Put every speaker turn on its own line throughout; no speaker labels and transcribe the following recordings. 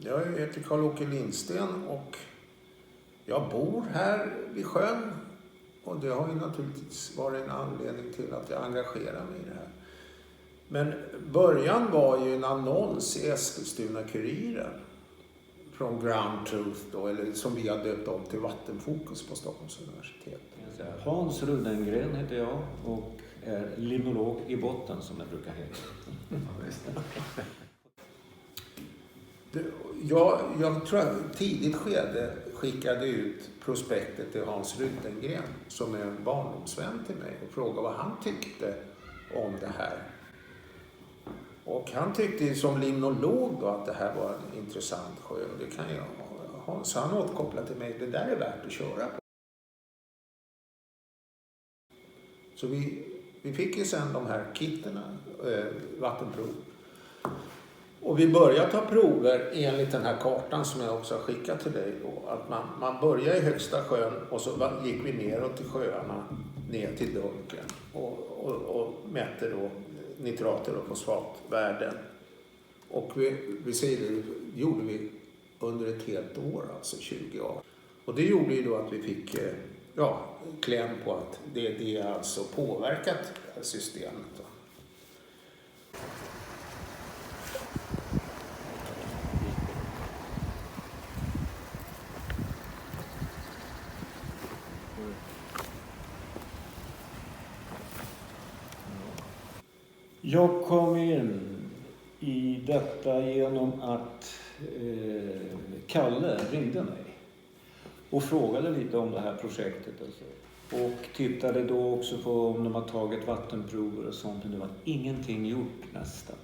Jag heter Karl-Åke Lindsten och jag bor här vid sjön. Och det har ju naturligtvis varit en anledning till att jag engagerar mig i det här. Men början var ju en annons i Eskilstuna-Kuriren från Ground Truth då, eller som vi har döpt om till VattenFokus på Stockholms universitet.
Hans Rudengren heter jag och är limnolog i botten som det brukar heta.
Jag tror att tidigt skede skickade ut prospektet till Hans Rudengren som är en barndomsvän till mig och frågade vad han tyckte om det här. Och han tyckte som limnolog då att det här var en intressant sjö. Det kan jag ha. Så han återkopplade till mig, det där är värt att köra på. Så vi fick ju sen de här kitterna, vattenprov. Och vi började ta prover enligt den här kartan som jag också har skickat till dig då. Att man börjar i högsta sjön och så gick vi neråt till sjöarna, ner till dunken. Och mätte då nitrater och fosfatvärden. Och vi säger det gjorde vi under ett helt år, alltså 20 år. Och det gjorde ju då att vi fick kläm på att det alltså påverkat systemet. Då.
Jag kom in i detta genom att Kalle ringde mig och frågade lite om det här projektet. Alltså. Och tittade då också på om de har tagit vattenprover och sånt, men det var ingenting gjort nästan.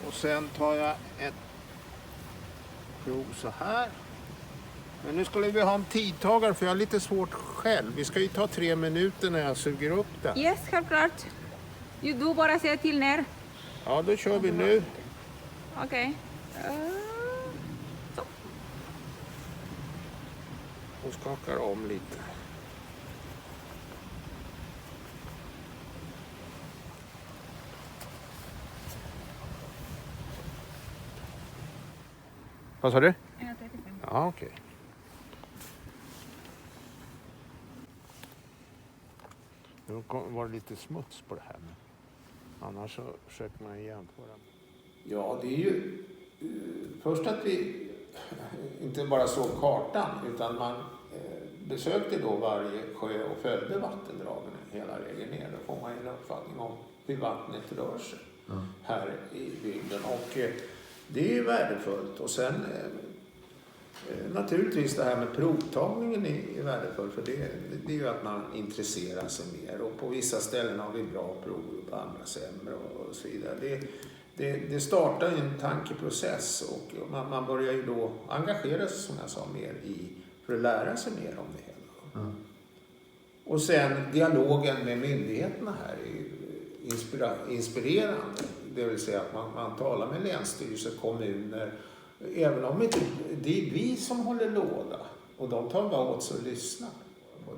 Och sen tar jag ett prov så här. Men nu skulle vi ha en tidtagare för jag har lite svårt själv. Vi ska ju ta 3 minuter när jag suger upp det.
Yes, självklart. Du bara säger till när.
Ja, då kör vi nu.
Okej. Så.
Och skakar om lite. Vad sa du?
1,35.
Ja, okej. Nu var det lite smuts på det här. Men annars så försöker man jämföra. Ja, det är ju först att vi inte bara såg kartan utan man besökte då varje sjö och följde vattendragen hela vägen ner. Då får man en uppfattning om hur vattnet rör sig här i bygden. Och det är ju värdefullt. Och sen naturligtvis det här med provtagningen är värdefullt. För det är ju att man intresserar sig mer. Och på vissa ställen har vi bra prov, på andra sämre och så vidare. Det startar en tankeprocess och man börjar ju då engagera sig som jag sa mer för att lära sig mer om det hela. Mm. Och sen dialogen med myndigheterna här är ju inspirerande. Det vill säga att man talar med länsstyrelser, kommuner. Även om inte, det är vi som håller låda. Och de tar bara åt sig och lyssnar. Och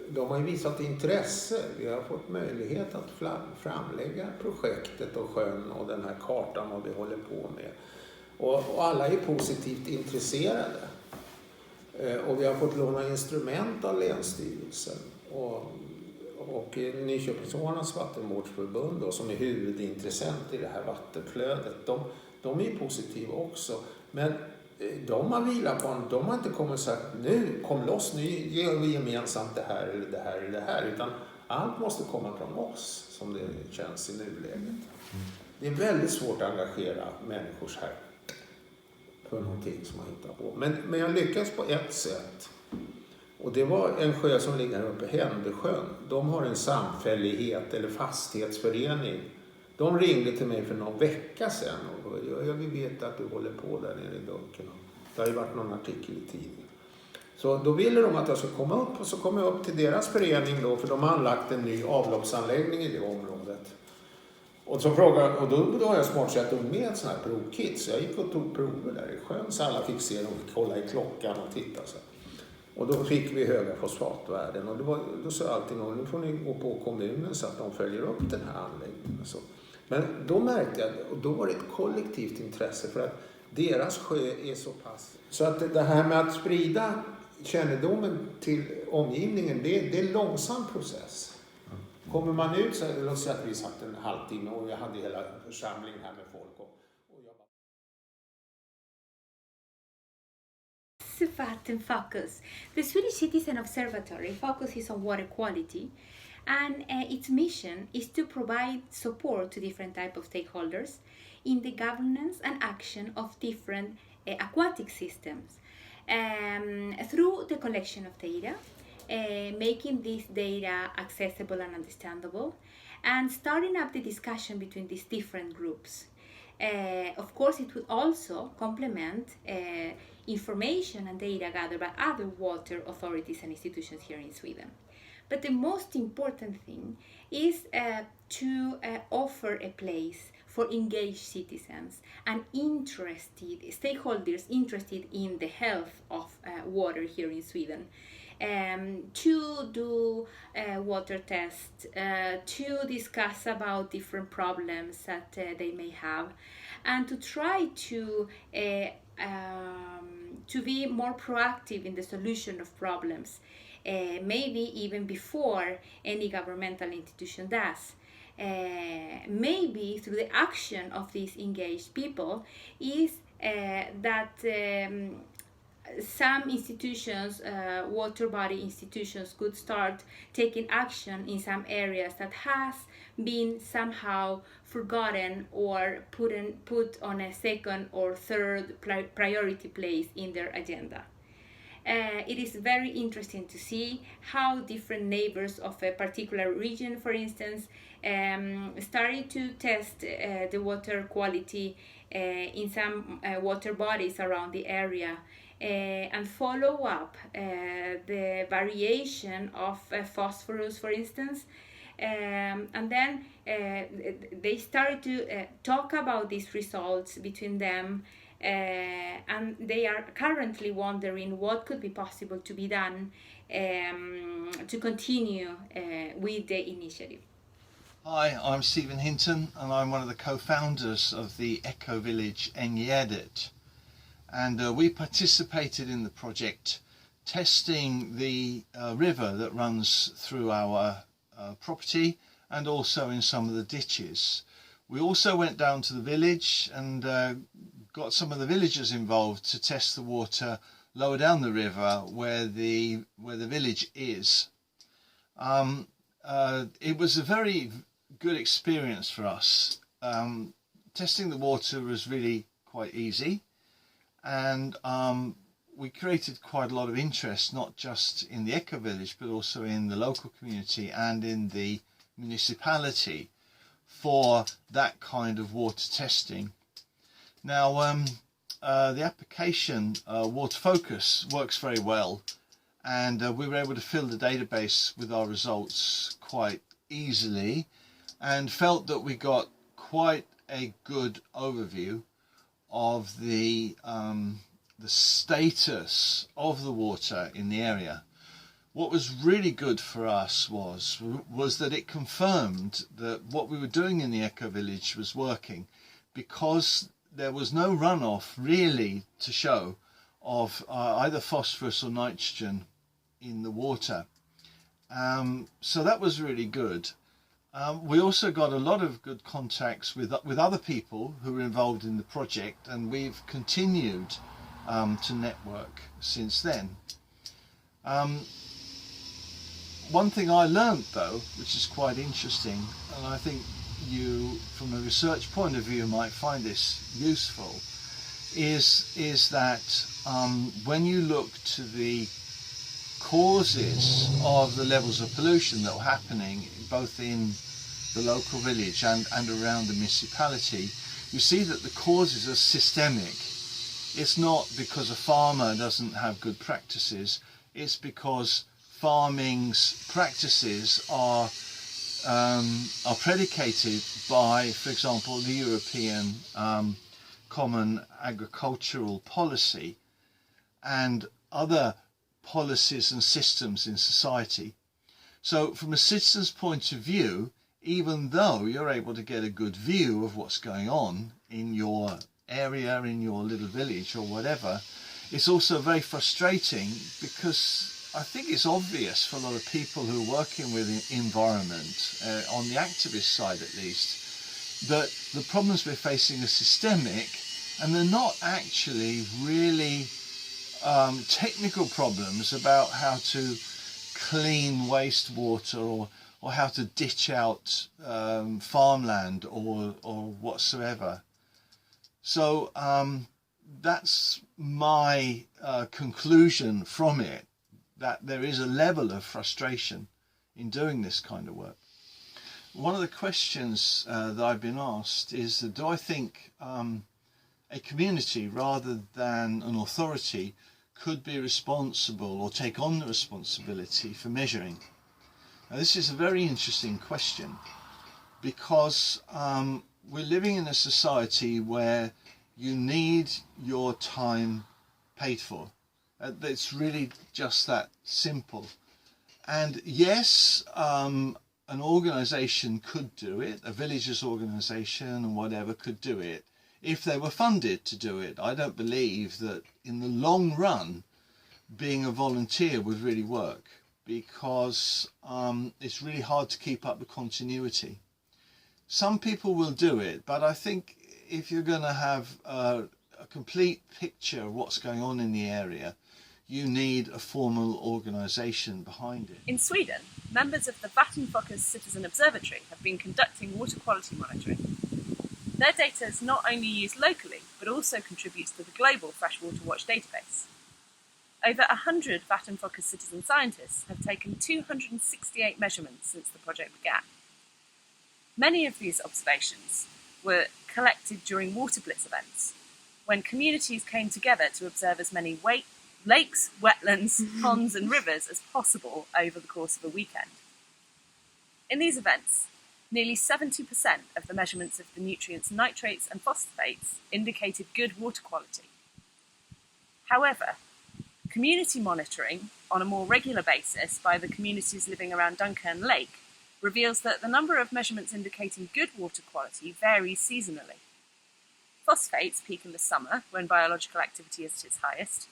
de har ju visat intresse. Vi har fått möjlighet att framlägga projektet och sjön och den här kartan och det håller på med. Och alla är positivt intresserade. Och vi har fått låna instrument av länsstyrelsen. Och Nyköpingsåarnas vattenvårdsförbund då, som är huvudintressent i det här vattenflödet. De är positiva också. Men de har vilat på de har inte kommit och sagt nu kom loss, nu gör vi gemensamt det här eller det här eller det här. Utan allt måste komma från oss som det känns i nuläget. Det är väldigt svårt att engagera människors här för någonting som man hittar på. Men jag lyckas på ett sätt. Och det var en sjö som ligger här uppe, Händesjön. De har en samfällighet eller fastighetsförening. De ringde till mig för någon vecka sedan och vi vet att du håller på där nere i dunken. Det har ju varit någon artikel i tidningen. Så då ville de att jag skulle komma upp och så kom jag upp till deras förening då för de har anlagt en ny avloppsanläggning i det området. Och så frågade, och då har jag smart sett med ett sånt här provkit så jag gick och tog prover där i sjön så alla fick se dem, kolla i klockan och titta så. Och då fick vi höga fosfatvärden och då sa jag alltid nu får ni gå på kommunen så att de följer upp den här anläggningen. Så Men då märkte jag, och då var det ett kollektivt intresse för att deras sjö är så pass... Så att det här med att sprida kännedomen till omgivningen, det är en långsam process. Kommer man ut, så låt säga att vi satt en halvtimme och jag hade hela församlingen här med folk.
VattenFokus. The Swedish Citizen Observatory focuses on water quality, and its mission is to provide support to different types of stakeholders in the governance and action of different aquatic systems through the collection of data, making this data accessible and understandable, and starting up the discussion between these different groups. Of course, it would also complement information and data gathered by other water authorities and institutions here in Sweden. But the most important thing is to offer a place for engaged citizens and interested stakeholders interested in the health of water here in Sweden. To do water tests, to discuss about different problems that they may have, and to try to be more proactive in the solution of problems, maybe even before any governmental institution does. Maybe through the action of these engaged people is that some institutions, water body institutions, could start taking action in some areas that has been somehow forgotten or put on a second or third priority place in their agenda. It is very interesting to see how different neighbors of a particular region, for instance, started to test the water quality in some water bodies around the area, and follow up the variation of phosphorus, for instance. And then they started to talk about these results between them, and they are currently wondering what could be possible to be done to continue with the initiative.
Hi, I'm Stephen Hinton, and I'm one of the co-founders of the Eco Village Gjerdet. And we participated in the project testing the river that runs through our property, and also in some of the ditches. We also went down to the village and got some of the villagers involved to test the water lower down the river where the village is. It was a very good experience for us. Testing the water was really quite easy, and we created quite a lot of interest, not just in the Eco Village, but also in the local community and in the municipality for that kind of water testing. Now, the application VattenFokus works very well, and we were able to fill the database with our results quite easily, and felt that we got quite a good overview of the status of the water in the area. What was really good for us was that it confirmed that what we were doing in the Eco Village was working, because there was no runoff really to show of either phosphorus or nitrogen in the water. So that was really good. We also got a lot of good contacts with other people who were involved in the project, and we've continued to network since then. One thing I learned, though, which is quite interesting, and I think you, from a research point of view, might find this useful, is that when you look to the causes of the levels of pollution that were happening both in the local village and around the municipality, you see that the causes are systemic. It's not because a farmer doesn't have good practices, it's because farming's practices are predicated by, for example, the European Common Agricultural Policy and other policies and systems in society. So from a citizen's point of view, even though you're able to get a good view of what's going on in your area, in your little village or whatever, it's also very frustrating, because I think it's obvious for a lot of people who are working with the environment, on the activist side at least, that the problems we're facing are systemic, and they're not actually really technical problems about how to clean wastewater or how to ditch out farmland or whatsoever. So that's my conclusion from it, that there is a level of frustration in doing this kind of work. One of the questions that I've been asked is that, do I think a community rather than an authority could be responsible or take on the responsibility for measuring? Now, this is a very interesting question, because we're living in a society where you need your time paid for. It's really just that simple. And yes, an organisation could do it, a villages organisation and whatever could do it, if they were funded to do it. I don't believe that in the long run being a volunteer would really work, because it's really hard to keep up the continuity. Some people will do it, but I think if you're going to have a complete picture of what's going on in the area, you need a formal organisation behind it.
In Sweden, members of the VattenFokus Citizen Observatory have been conducting water quality monitoring. Their data is not only used locally, but also contributes to the global Freshwater Watch database. Over 100 VattenFokus citizen scientists have taken 268 measurements since the project began. Many of these observations were collected during water blitz events, when communities came together to observe as many lakes, wetlands, ponds and rivers as possible over the course of a weekend. In these events, nearly 70% of the measurements of the nutrients nitrates and phosphates indicated good water quality. However, community monitoring on a more regular basis by the communities living around Dunkern Lake reveals that the number of measurements indicating good water quality varies seasonally. Phosphates peak in the summer, when biological activity is at its highest,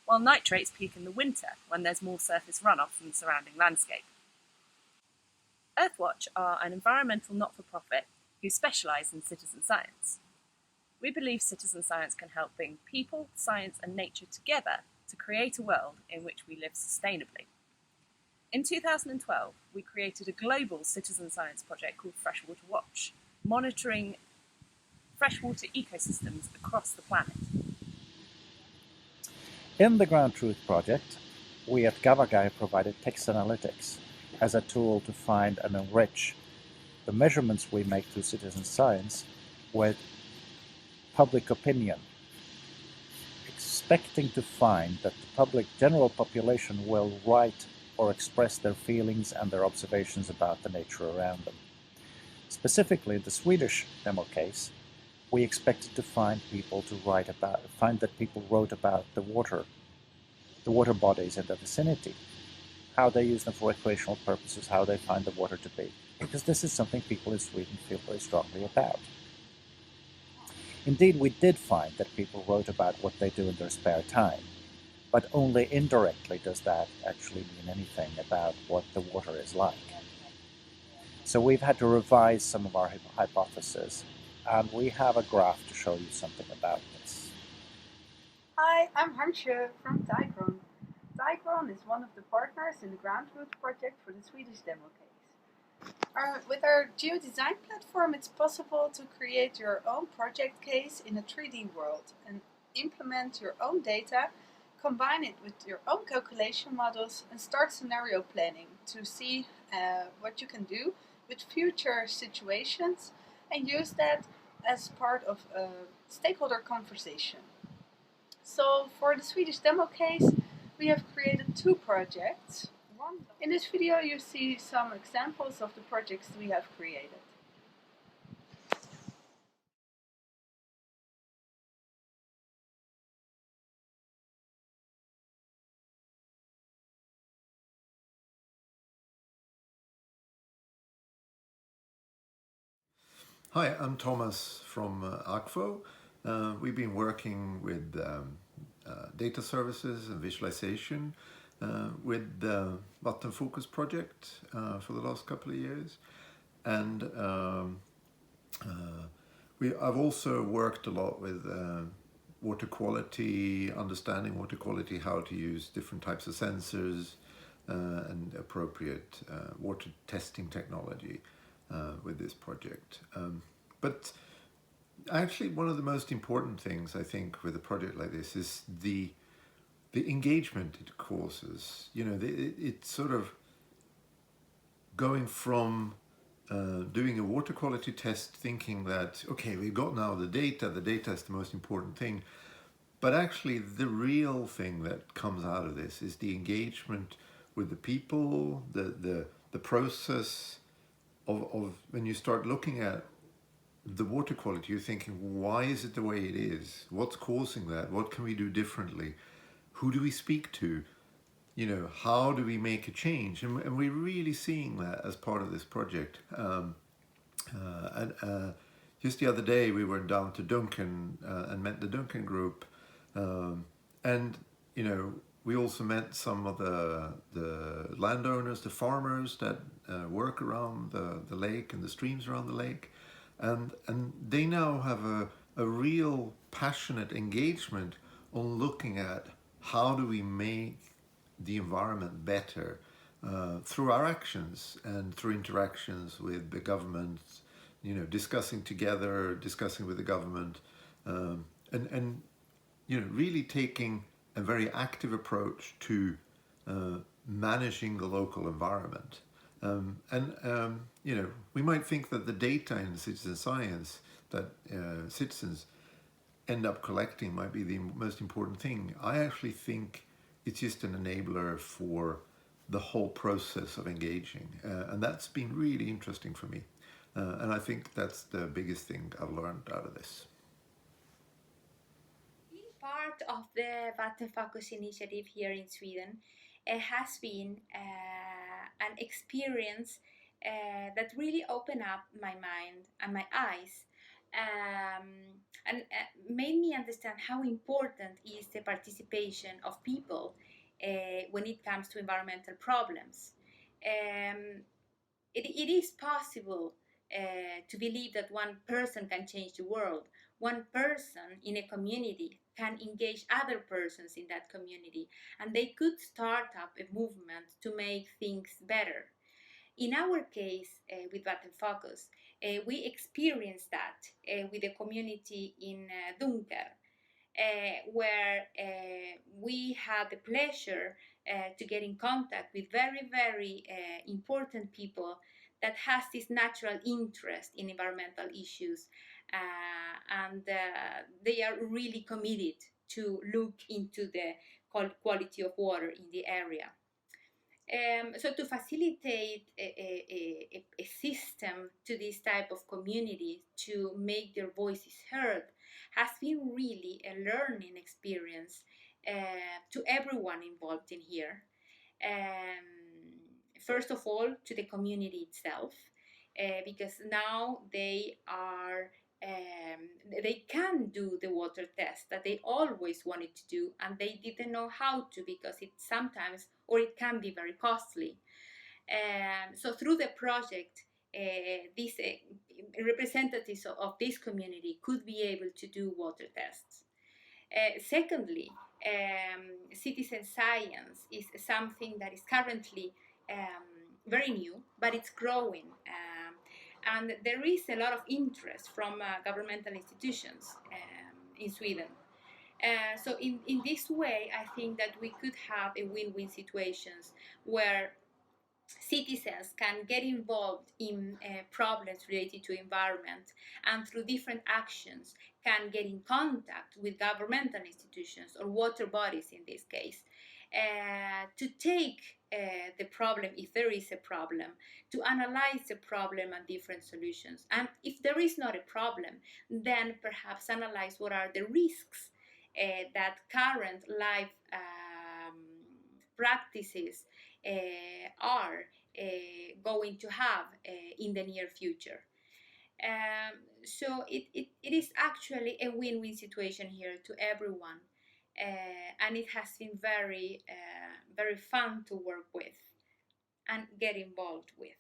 while nitrates peak in the winter, when there's more surface runoff from the surrounding landscape. Earthwatch are an environmental not-for-profit who specialise in citizen science. We believe citizen science can help bring people, science and nature together to create a world in which we live sustainably. In 2012, we created a global citizen science project called Freshwater Watch, monitoring freshwater ecosystems across the planet.
In the Ground Truth project, we at GavaGuy provided text analytics as a tool to find and enrich the measurements we make through citizen science with public opinion, expecting to find that the public general population will write or express their feelings and their observations about the nature around them. Specifically, in the Swedish demo case, we expected to find that people wrote about the water bodies in the vicinity, how they use them for recreational purposes, how they find the water to be, because this is something people in Sweden feel very strongly about. Indeed, we did find that people wrote about what they do in their spare time, but only indirectly does that actually mean anything about what the water is like. So we've had to revise some of our hypotheses, and we have a graph to show you something about this.
Hi, I'm Hansje from Dicron. Dicron is one of the partners in the Ground Truth project for the Swedish demo case. With our geodesign platform, it's possible to create your own project case in a 3D world and implement your own data, combine it with your own calculation models, and start scenario planning to see what you can do with future situations and use that as part of a stakeholder conversation. So for the Swedish demo case, we have created 2 projects. In this video you see some examples of the projects we have created.
Hi, I'm Thomas from ACFO. We've been working with data services and visualization with the VattenFokus project for the last couple of years. And I've also worked a lot with water quality, understanding water quality, how to use different types of sensors and appropriate water testing technology with this project. But actually, one of the most important things I think with a project like this is the engagement it causes. You know, it's sort of going from doing a water quality test, thinking that, okay, we've got now the data is the most important thing. But actually, the real thing that comes out of this is the engagement with the people, the process of when you start looking at the water quality, you're thinking, why is it the way it is? What's causing that? What can we do differently? Who do we speak to? You know, how do we make a change? And we're really seeing that as part of this project. Just the other day, we went down to Duncan and met the Duncan group. And, you know, we also met some of the landowners, the farmers that work around the lake and the streams around the lake. And they now have a real passionate engagement on looking at how do we make the environment better through our actions and through interactions with the government, you know, discussing together, discussing with the government, and you know, really taking a very active approach to managing the local environment. You know, we might think that the data in citizen science that citizens end up collecting might be the most important thing. I actually think it's just an enabler for the whole process of engaging. And that's been really interesting for me. And I think that's the biggest thing I've learned out of this.
Being part of the VattenFokus initiative here in Sweden has been an experience that really opened up my mind and my eyes and made me understand how important is the participation of people when it comes to environmental problems. It is possible to believe that one person can change the world. One person in a community can engage other persons in that community, and they could start up a movement to make things better. In our case, with VattenFokus, we experienced that with the community in Dunker, where we had the pleasure to get in contact with very, very important people that has this natural interest in environmental issues, and they are really committed to look into the quality of water in the area. So to facilitate a system to this type of community to make their voices heard has been really a learning experience to everyone involved in here. First of all, to the community itself, because now they are they can do the water test that they always wanted to do, and they didn't know how to because it sometimes or it can be very costly. So through the project, these representatives of this community could be able to do water tests. Secondly, citizen science is something that is currently very new, but it's growing. And there is a lot of interest from governmental institutions in Sweden. So in this way, I think that we could have a win-win situations where citizens can get involved in problems related to environment, and through different actions can get in contact with governmental institutions or water bodies in this case, to take the problem, if there is a problem, to analyze the problem and different solutions. And if there is not a problem, then perhaps analyze what are the risks that current life practices are going to have in the near future. So it is actually a win-win situation here to everyone, and it has been very fun to work with and get involved with.